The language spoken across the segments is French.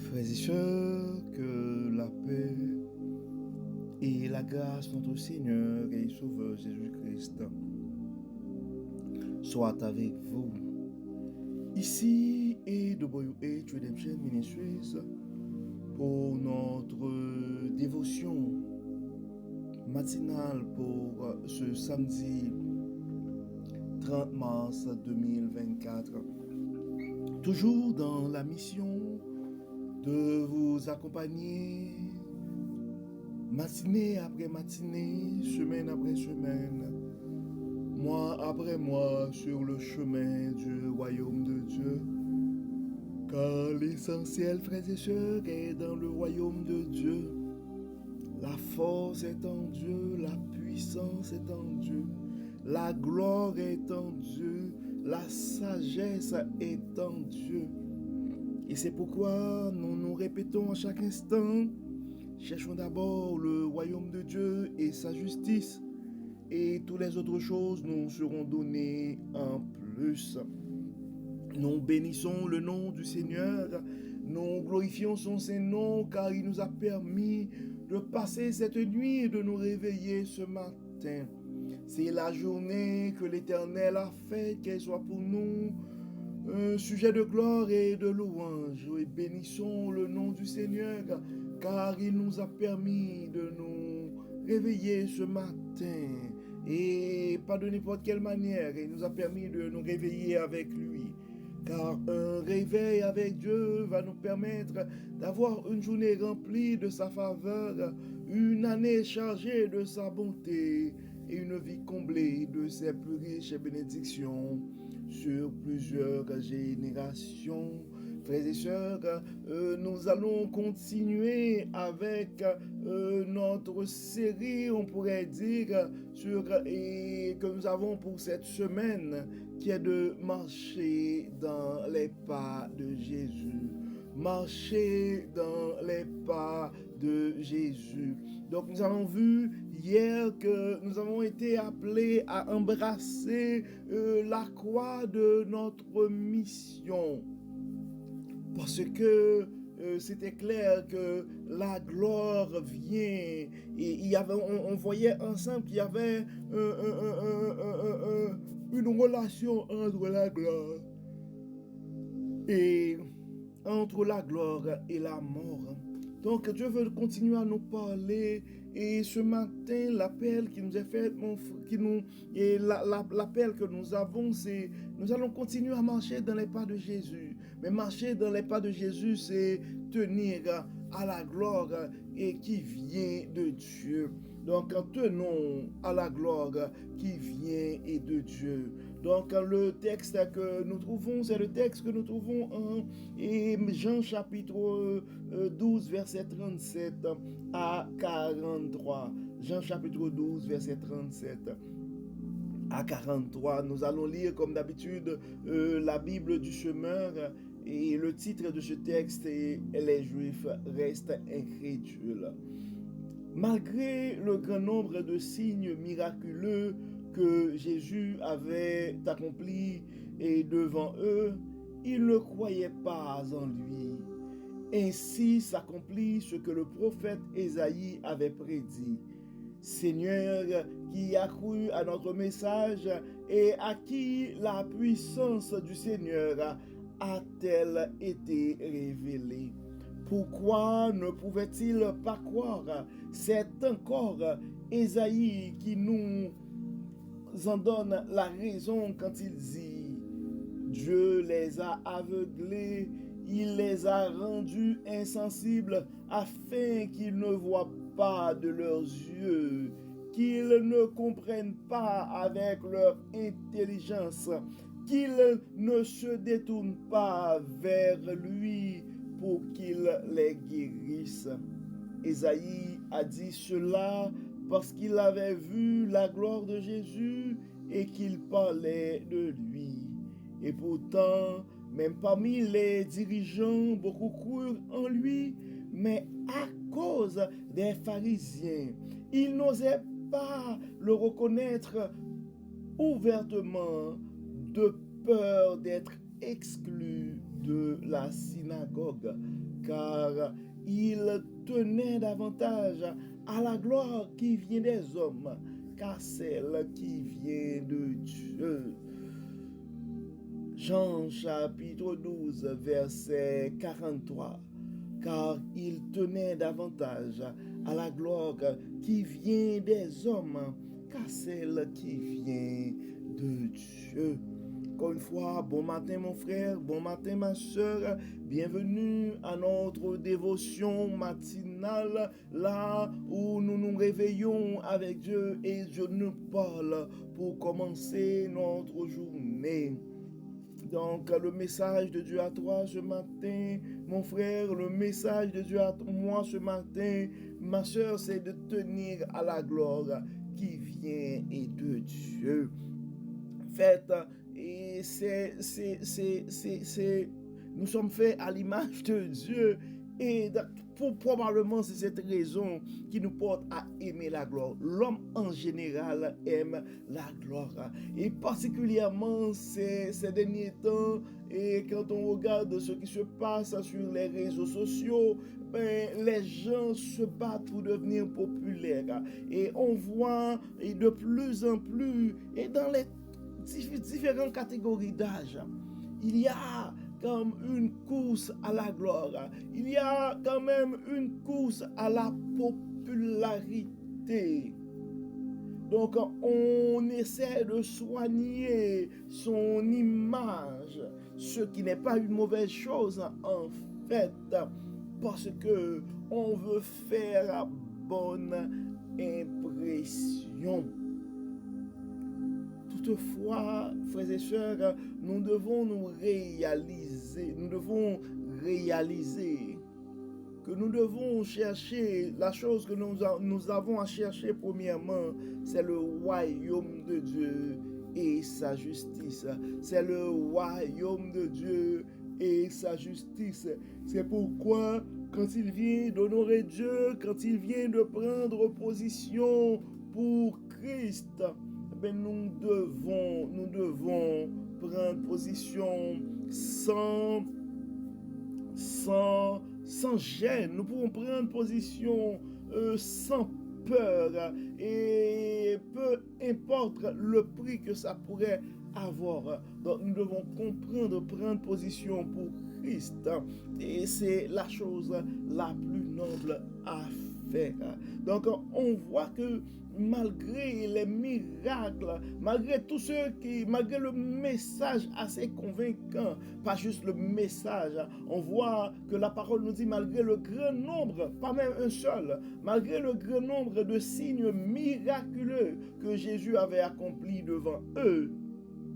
Frères et sœurs, que la paix et la grâce de notre Seigneur et Sauveur Jésus-Christ soient avec vous. Ici est WH Redemption Ministries pour notre dévotion matinale pour ce samedi 30 mars 2024. Toujours dans la mission de vous accompagner matinée après matinée, semaine après semaine, mois après mois sur le chemin du royaume de Dieu. Car l'essentiel, frères et sœurs, est dans le royaume de Dieu. La force est en Dieu, la puissance est en Dieu, la gloire est en Dieu, la sagesse est en Dieu. Et c'est pourquoi nous nous répétons à chaque instant, cherchons d'abord le royaume de Dieu et sa justice, et toutes les autres choses nous seront données en plus. Nous bénissons le nom du Seigneur, nous glorifions son Saint-Nom, car il nous a permis de passer cette nuit et de nous réveiller ce matin. C'est la journée que l'Éternel a faite, qu'elle soit pour nous un sujet de gloire et de louange. Et bénissons le nom du Seigneur, car il nous a permis de nous réveiller ce matin. Et pas de n'importe quelle manière, il nous a permis de nous réveiller avec lui. Car un réveil avec Dieu va nous permettre d'avoir une journée remplie de sa faveur, une année chargée de sa bonté et une vie comblée de ses plus riches bénédictions sur plusieurs générations. Frères et sœurs, nous allons continuer avec notre série, on pourrait dire, et que nous avons pour cette semaine, qui est de marcher dans les pas de Jésus. Marcher dans les pas de Jésus. Donc nous avons vu hier que nous avons été appelés à embrasser la croix de notre mission. Parce que c'était clair que la gloire vient et on voyait ensemble qu'il y avait une relation entre la gloire et la mort. Donc Dieu veut continuer à nous parler et ce matin l'appel qui nous est fait, l'appel que nous avons, c'est nous allons continuer à marcher dans les pas de Jésus. Mais marcher dans les pas de Jésus, c'est tenir à la gloire et qui vient de Dieu. Donc tenons à la gloire qui vient et de Dieu. Donc le texte que nous trouvons, c'est le texte que nous trouvons en Jean chapitre 12, verset 37 à 43. Jean chapitre 12, verset 37 à 43. Nous allons lire comme d'habitude la Bible du semeur et le titre de ce texte est « Les Juifs restent incrédules ». Malgré le grand nombre de signes miraculeux que Jésus avait accomplis et devant eux, ils ne croyaient pas en lui. Ainsi s'accomplit ce que le prophète Ésaïe avait prédit. Seigneur, qui a cru à notre message et à qui la puissance du Seigneur a-t-elle été révélée? Pourquoi ne pouvait-il pas croire? C'est encore Ésaïe qui nous en donne la raison quand il dit « Dieu les a aveuglés, il les a rendus insensibles afin qu'ils ne voient pas de leurs yeux, qu'ils ne comprennent pas avec leur intelligence, qu'ils ne se détournent pas vers lui pour qu'il les guérisse. » Ésaïe a dit cela parce qu'il avait vu la gloire de Jésus et qu'il parlait de lui. Et pourtant, même parmi les dirigeants, beaucoup crurent en lui, mais à cause des pharisiens, ils n'osaient pas le reconnaître ouvertement de peur d'être exclus de la synagogue, car il tenait davantage à la gloire qui vient des hommes qu'à celle qui vient de Dieu. Jean chapitre 12, verset 43. Car il tenait davantage à la gloire qui vient des hommes qu'à celle qui vient de Dieu. Encore une fois, bon matin mon frère, bon matin ma soeur, bienvenue à notre dévotion matinale, là où nous nous réveillons avec Dieu et Dieu nous parle pour commencer notre journée. Donc, le message de Dieu à toi ce matin, mon frère, le message de Dieu à moi ce matin, ma soeur, c'est de tenir à la gloire qui vient et de Dieu. Faites, et nous sommes faits à l'image de Dieu. Et probablement c'est cette raison qui nous porte à aimer la gloire. L'homme en général aime la gloire. Et particulièrement ces derniers temps, et quand on regarde ce qui se passe sur les réseaux sociaux, les gens se battent pour devenir populaires. Et on voit et de plus en plus, et dans les différentes catégories d'âge, il y a comme une course à la gloire. Il y a quand même une course à la popularité. Donc, on essaie de soigner son image, ce qui n'est pas une mauvaise chose en fait, parce que on veut faire bonne impression. Toutefois, frères et sœurs, nous devons réaliser que nous devons chercher la chose que nous avons à chercher premièrement, c'est le royaume de Dieu et sa justice. C'est le royaume de Dieu et sa justice. C'est pourquoi, quand il vient d'honorer Dieu, quand il vient de prendre position pour Christ, nous devons prendre position sans gêne. Nous pouvons prendre position sans peur, et peu importe le prix que ça pourrait avoir. Donc nous devons prendre position pour Christ, et c'est la chose la plus noble à faire. Donc on voit que malgré les miracles, malgré le message assez convaincant, pas juste le message, on voit que la parole nous dit malgré le grand nombre, pas même un seul, malgré le grand nombre de signes miraculeux que Jésus avait accomplis devant eux,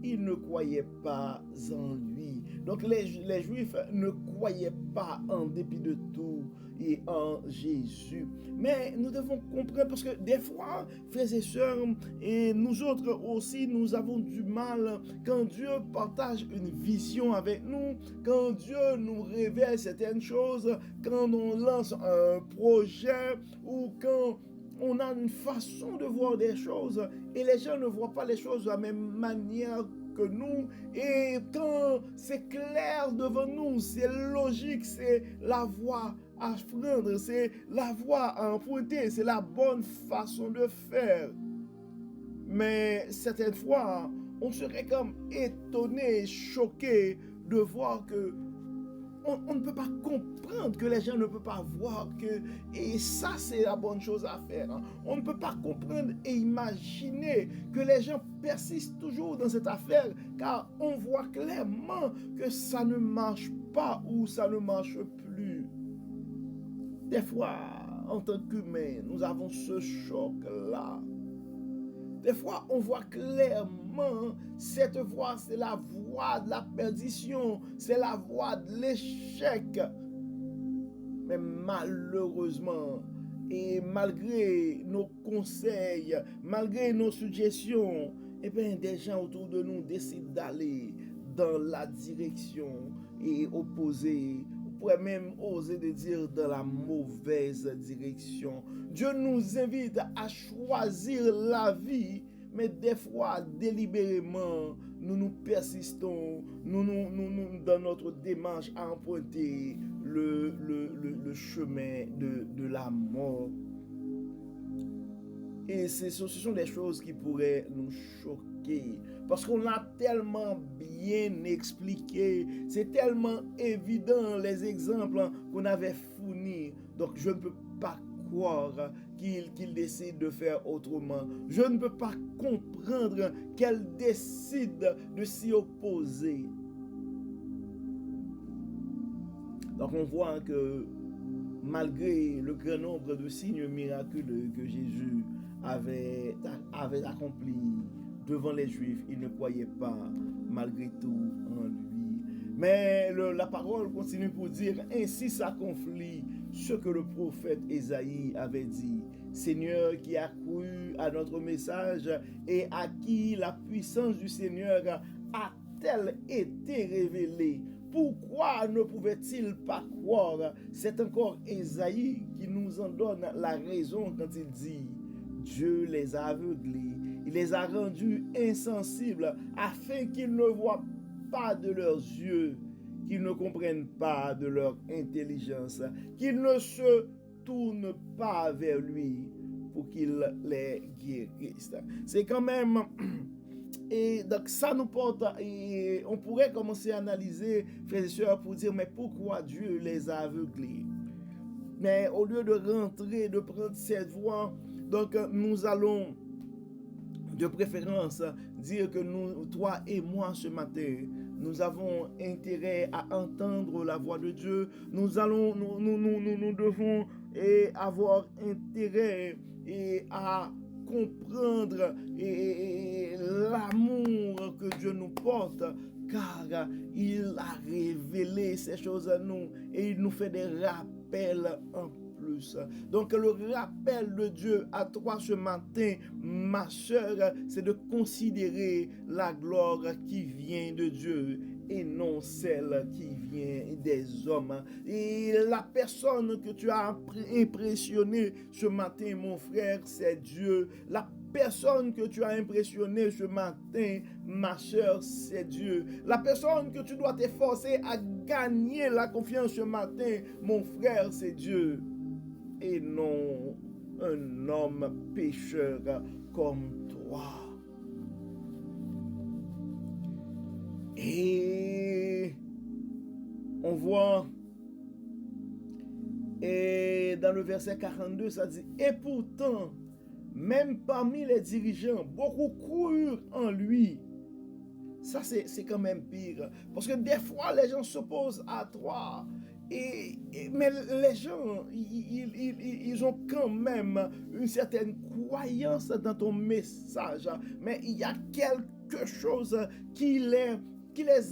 ils ne croyaient pas en lui. Donc les Juifs ne croyaient pas en dépit de tout et en Jésus. Mais nous devons comprendre, parce que des fois, frères et sœurs, et nous autres aussi, nous avons du mal quand Dieu partage une vision avec nous, quand Dieu nous révèle certaines choses, quand on lance un projet ou quand on a une façon de voir des choses et les gens ne voient pas les choses de la même manière que nous. Et quand c'est clair devant nous, c'est logique, c'est la voie à prendre, c'est la voie à emprunter, c'est la bonne façon de faire. Mais certaines fois, on serait comme étonné, choqué de voir que on ne peut pas comprendre, que les gens ne peuvent pas voir que, et ça c'est la bonne chose à faire. On ne peut pas comprendre et imaginer que les gens persistent toujours dans cette affaire, car on voit clairement que ça ne marche pas ou ça ne marche plus. Des fois, en tant qu'humains, nous avons ce choc-là. Des fois, on voit clairement cette voie, c'est la voie de la perdition, c'est la voie de l'échec. Mais malheureusement, et malgré nos conseils, malgré nos suggestions, des gens autour de nous décident d'aller dans la direction et opposée. On pourrait même oser de dire dans la mauvaise direction. Dieu nous invite à choisir la vie, mais des fois, délibérément, nous persistons, nous dans notre démarche à emprunter le chemin de la mort. Et ce sont des choses qui pourraient nous choquer. Parce qu'on l'a tellement bien expliqué. C'est tellement évident les exemples qu'on avait fournis. Donc je ne peux pas croire qu'il décide de faire autrement. Je ne peux pas comprendre qu'elle décide de s'y opposer. Donc on voit que malgré le grand nombre de signes miraculeux que Jésus avait accompli devant les Juifs, ils ne croyaient pas malgré tout en lui. Mais la parole continue pour dire, ainsi s'accomplit ce que le prophète Ésaïe avait dit. Seigneur qui a cru à notre message et à qui la puissance du Seigneur a-t-elle été révélée? Pourquoi ne pouvait-il pas croire? C'est encore Ésaïe qui nous en donne la raison quand il dit Dieu les a aveuglés, il les a rendus insensibles afin qu'ils ne voient pas de leurs yeux, qu'ils ne comprennent pas de leur intelligence, qu'ils ne se tournent pas vers lui pour qu'il les guérisse. C'est quand même... Et donc ça nous porte, et on pourrait commencer à analyser, frères et sœurs, pour dire, mais pourquoi Dieu les a aveuglés? Mais au lieu de rentrer, de prendre cette voie, donc nous allons de préférence dire que nous, toi et moi ce matin, nous avons intérêt à entendre la voix de Dieu. Nous devons avoir intérêt à comprendre l'amour que Dieu nous porte, car il a révélé ces choses à nous et il nous fait des rappels en plus. Donc le rappel de Dieu à toi ce matin, ma soeur, c'est de considérer la gloire qui vient de Dieu et non celle qui vient des hommes. Et la personne que tu as impressionnée ce matin, mon frère, c'est Dieu. La personne que tu as impressionnée ce matin, ma soeur, c'est Dieu. La personne que tu dois t'efforcer à gagner la confiance ce matin, mon frère, c'est Dieu. Et non un homme pécheur comme toi. Et on voit, et dans le verset 42, ça dit, et pourtant, même parmi les dirigeants, beaucoup crurent en lui. Ça, c'est quand même pire. Parce que des fois, les gens s'opposent à toi. Mais les gens, ils ont quand même une certaine croyance dans ton message. Mais il y a quelque chose qui les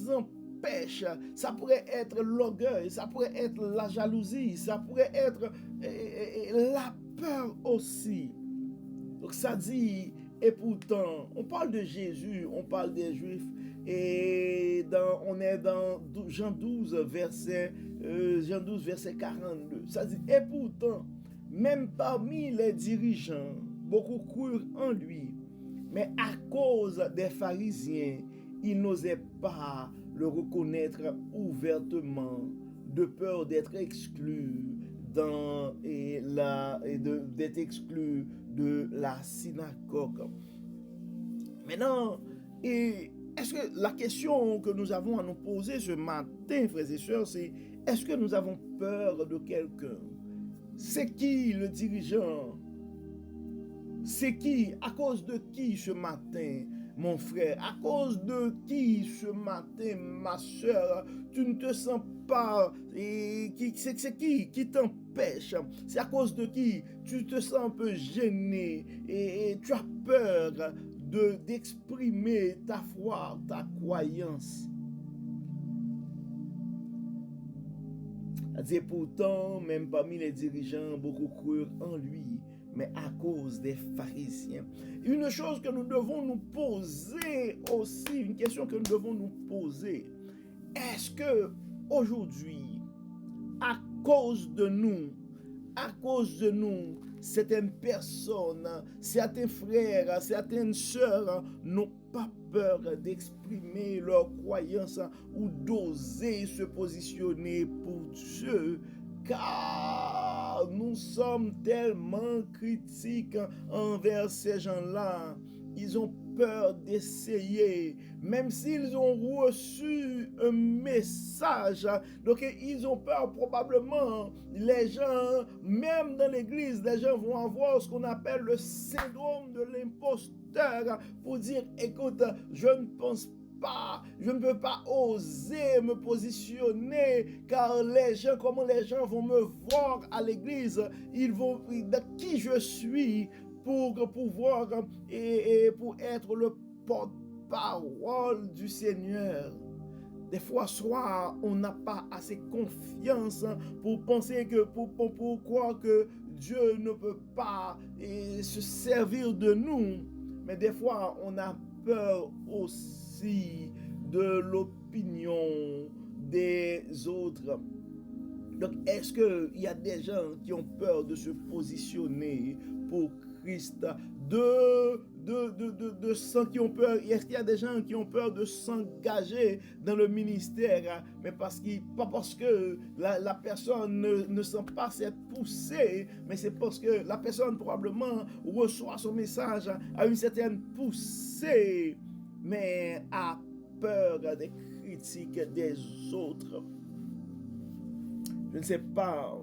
empêche. Ça pourrait être l'orgueil, ça pourrait être la jalousie, ça pourrait être la peur aussi. Donc ça dit, et pourtant, on parle de Jésus, on parle des Juifs, et on est dans Jean 12, verset 42. Ça dit, et pourtant, même parmi les dirigeants, beaucoup crurent en lui, mais à cause des pharisiens, ils n'osaient pas le reconnaître ouvertement, de peur d'être exclus d'être exclus de la synagogue. Maintenant, est-ce que la question que nous avons à nous poser ce matin, frères et sœurs, c'est est-ce que nous avons peur de quelqu'un? C'est qui le dirigeant? C'est qui? À cause de qui ce matin, mon frère? À cause de qui ce matin, ma soeur, tu ne te sens pas? C'est qui t'empêche? C'est à cause de qui tu te sens un peu gêné et tu as peur d'exprimer ta foi, ta croyance? C'est pourtant, même parmi les dirigeants, beaucoup crurent en lui, mais à cause des pharisiens. Une chose que nous devons nous poser aussi, une question que nous devons nous poser, est-ce que aujourd'hui, à cause de nous, certaines personnes, certains frères, certaines sœurs n'ont pas peur d'exprimer leur croyance ou d'oser se positionner pour Dieu, car nous sommes tellement critiques envers ces gens-là. Ils ont peur d'essayer, même s'ils ont reçu un message. Donc, ils ont peur probablement. Les gens, même dans l'église, les gens vont avoir ce qu'on appelle le syndrome de l'imposteur pour dire, écoute, je ne pense pas, je ne peux pas oser me positionner car comment les gens vont me voir à l'église, ils vont de qui je suis pour pouvoir et pour être le porte-parole du Seigneur. Des fois, soit on n'a pas assez confiance pour penser que pour croire que Dieu ne peut pas se servir de nous, mais des fois on a peur aussi de l'opinion des autres. Donc, est-ce qu'il y a des gens qui ont peur de se positionner pour Christ, qui ont peur, est-ce qu'il y a des gens qui ont peur de s'engager dans le ministère, mais pas parce que la personne ne sent pas cette poussée, mais c'est parce que la personne probablement reçoit son message à une certaine poussée, mais a peur des critiques des autres. Je ne sais pas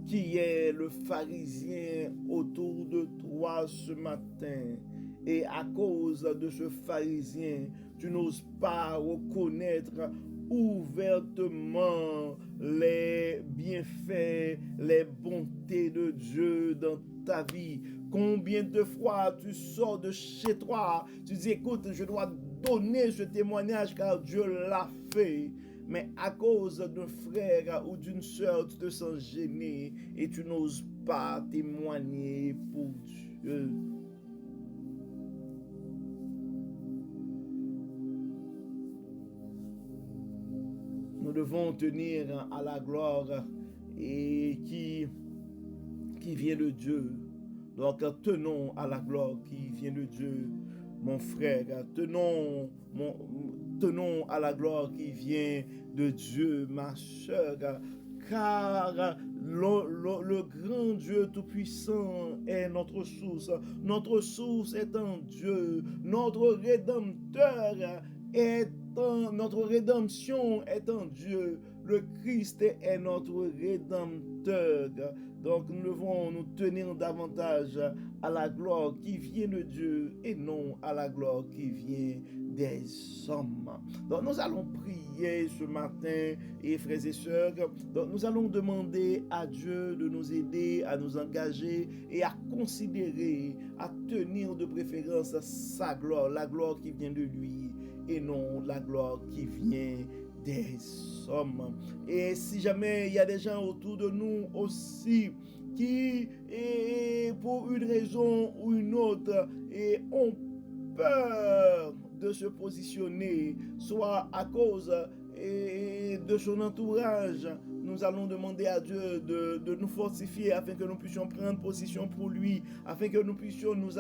qui est le pharisien autour de toi ce matin. Et à cause de ce pharisien, tu n'oses pas reconnaître ouvertement les bienfaits, les bontés de Dieu dans ta vie. Combien de fois tu sors de chez toi, tu dis écoute, je dois donner ce témoignage car Dieu l'a fait. Mais à cause d'un frère ou d'une sœur, tu te sens gêné et tu n'oses pas témoigner pour Dieu. Nous devons tenir à la gloire et qui vient de Dieu. Donc tenons à la gloire qui vient de Dieu, mon frère. Tenons à la gloire qui vient de Dieu, ma soeur, car le grand Dieu Tout-Puissant est notre source. Notre source est en Dieu. Notre rédemption est en Dieu. Le Christ est notre rédempteur. Donc nous devons nous tenir davantage à la gloire qui vient de Dieu et non à la gloire qui vient des hommes. Donc nous allons prier ce matin, et frères et sœurs, donc nous allons demander à Dieu de nous aider à nous engager et à considérer, à tenir de préférence sa gloire, la gloire qui vient de lui et non la gloire qui vient des hommes. Et si jamais il y a des gens autour de nous aussi qui, pour une raison ou une autre, ont peur de se positionner, soit à cause de son entourage, nous allons demander à Dieu de nous fortifier afin que nous puissions prendre position pour lui, afin que nous puissions nous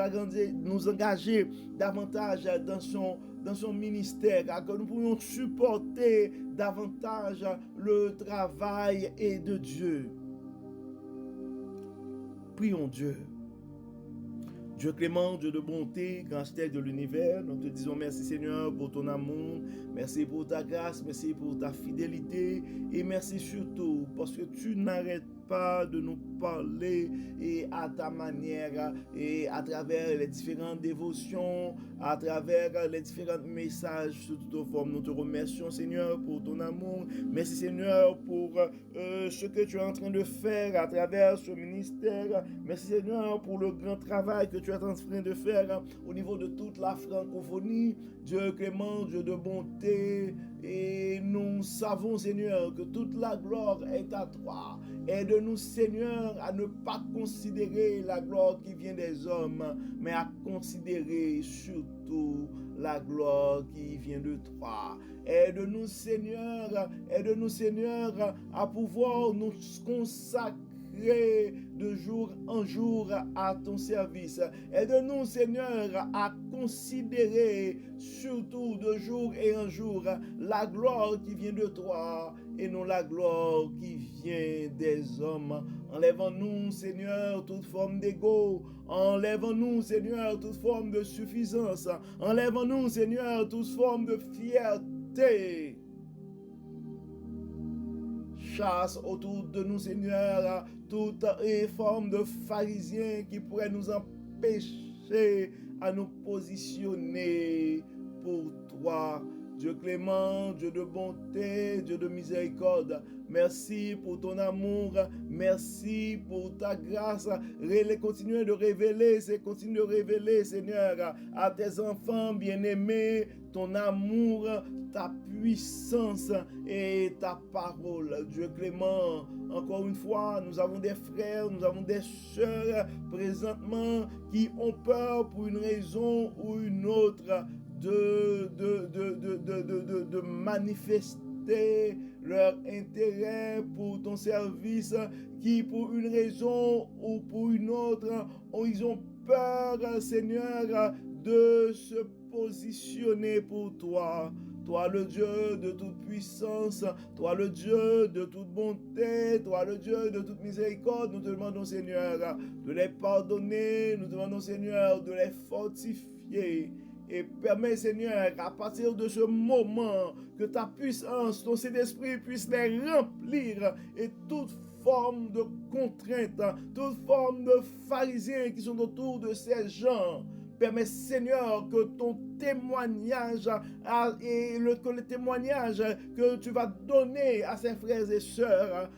engager davantage dans son ministère, que nous pourrions supporter davantage le travail de Dieu. Prions Dieu. Dieu clément, Dieu de bonté, grand architecte de l'univers, nous te disons merci Seigneur pour ton amour, merci pour ta grâce, merci pour ta fidélité et merci surtout parce que tu n'arrêtes pas de nous parler et à ta manière et à travers les différentes dévotions, à travers les différents messages sous toutes formes. Nous te remercions Seigneur pour ton amour. Merci Seigneur pour ce que tu es en train de faire à travers ce ministère. Merci Seigneur pour le grand travail que tu es en train de faire au niveau de toute la francophonie. Dieu clément, Dieu de bonté, et nous savons Seigneur que toute la gloire est à toi. Aide-nous Seigneur à ne pas considérer la gloire qui vient des hommes, mais à considérer surtout la gloire qui vient de toi. Aide-nous Seigneur à pouvoir nous consacrer persévérer de jour en jour à ton service. Aide-nous, Seigneur, à considérer surtout de jour et en jour la gloire qui vient de toi et non la gloire qui vient des hommes. Enlève-nous, Seigneur, toute forme d'ego. Enlève-nous, Seigneur, toute forme de suffisance. Enlève-nous, Seigneur, toute forme de fierté. Chasse autour de nous, Seigneur, toute forme de pharisiens qui pourrait nous empêcher à nous positionner pour toi. Dieu clément, Dieu de bonté, Dieu de miséricorde, merci pour ton amour, merci pour ta grâce. Continue de révéler, Seigneur, à tes enfants bien-aimés, ton amour, ta puissance et ta parole. Dieu clément, encore une fois, nous avons des frères, nous avons des sœurs présentement qui ont peur pour une raison ou une autre de manifester leur intérêt pour ton service, qui pour une raison ou pour une autre, ils ont peur, Seigneur, de se positionner pour toi. Toi le Dieu de toute puissance, toi le Dieu de toute bonté, toi le Dieu de toute miséricorde, nous te demandons, Seigneur, de les pardonner, nous te demandons, Seigneur, de les fortifier. Et permets, Seigneur, à partir de ce moment, que ta puissance, ton Saint-Esprit puisse les remplir et toute forme de contrainte, toute forme de pharisiens qui sont autour de ces gens. Permets, Seigneur, que ton témoignage et le témoignage que tu vas donner à ces frères et sœurs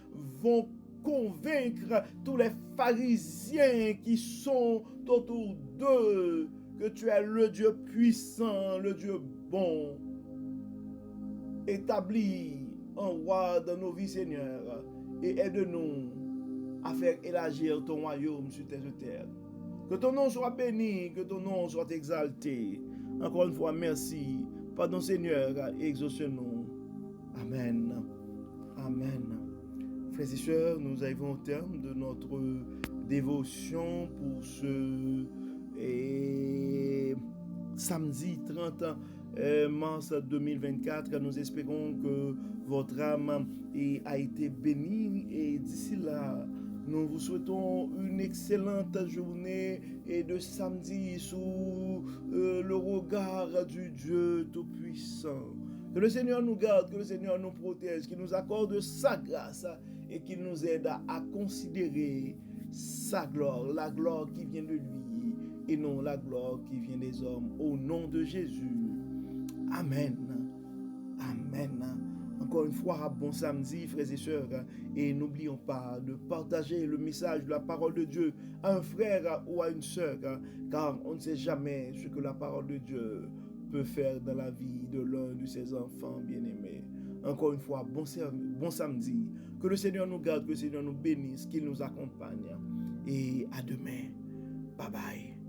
vont convaincre tous les pharisiens qui sont autour d'eux que tu es le Dieu puissant, le Dieu bon. Établis un roi dans nos vies, Seigneur, et aide-nous à faire élargir ton royaume sur tes terres. Que ton nom soit béni, que ton nom soit exalté. Encore une fois, merci. Pardon, Seigneur, exauce-nous. Amen. Amen. Frères et sœurs, nous arrivons au terme de notre dévotion pour ce samedi 30 mars 2024. Nous espérons que votre âme a été bénie et d'ici là, nous vous souhaitons une excellente journée et de samedi sous le regard du Dieu Tout-Puissant. Que le Seigneur nous garde, que le Seigneur nous protège, qu'il nous accorde sa grâce et qu'il nous aide à considérer sa gloire, la gloire qui vient de lui et non la gloire qui vient des hommes. Au nom de Jésus. Amen. Amen. Encore une fois, bon samedi, frères et sœurs, et n'oublions pas de partager le message de la parole de Dieu à un frère ou à une sœur, car on ne sait jamais ce que la parole de Dieu peut faire dans la vie de l'un de ses enfants bien-aimés. Encore une fois, bon samedi, que le Seigneur nous garde, que le Seigneur nous bénisse, qu'il nous accompagne, et à demain. Bye bye.